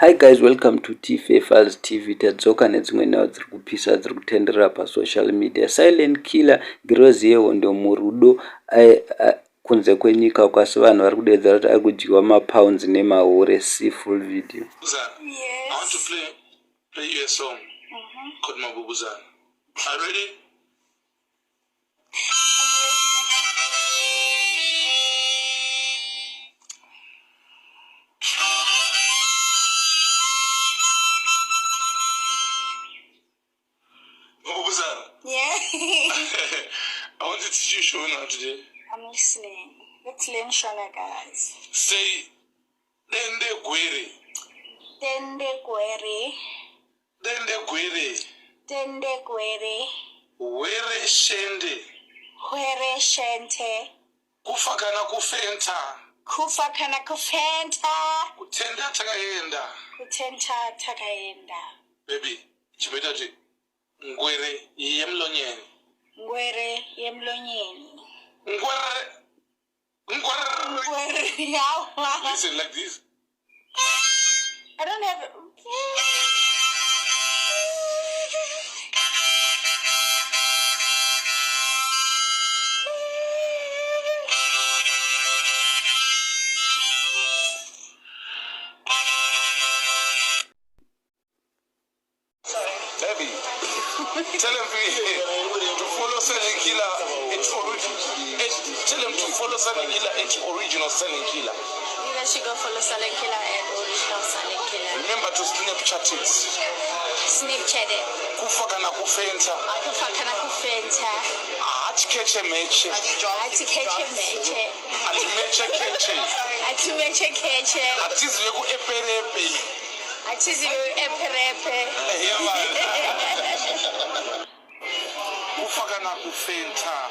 Hi guys, welcome to T-Favors TV. Tadzoka nedzimwe nhau dziri kupisa dziri kutenderera pasocial media. Silent killer girozi yehondo murudo kunze kwenyika kwasi vanhu vari kudedzera kuti ari kudyiwa mapounds nemahure. See full video. Yes. I want to play you a song called Mabubuzana. Are you ready? Yeah. I want to teach you Shona today. I'm listening. Let's learn Shona, guys. Say, Dende Gwere. Dende Gwere. Dende Gwere. Dende Gwere. Were Shende. Where Shente. Kufakana Kufenta. Kufakana Kufenta. Kutenda Tagayenda. Kutenta Tagayenda. Baby, Chibetaji. Ngwere yemlonyeni. Ngwere yemlonyeni. Ngwere Yawa. Listen like this. I don't have. Baby, tell him to follow Silent Killer. It's original. Tell him to follow Silent Killer. It's original Silent Killer. You guys should go follow Silent Killer and original Silent Killer. Remember to Snapchat it. Snapchat it. Kufakana Kufenta. Kufakana Kufenta. Atikeche meche. Atikeche meche. Atimeche keche. Atimeche keche. Atizwe ku eperepe. Atizwe eperepe. Kufakana Kufenta.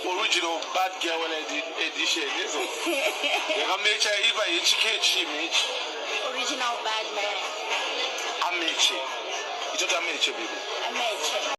Original bad girl edition. Yakamecha iba yichikechi meche. Original bad man. Ameche. It's not Ameche, baby. Ameche.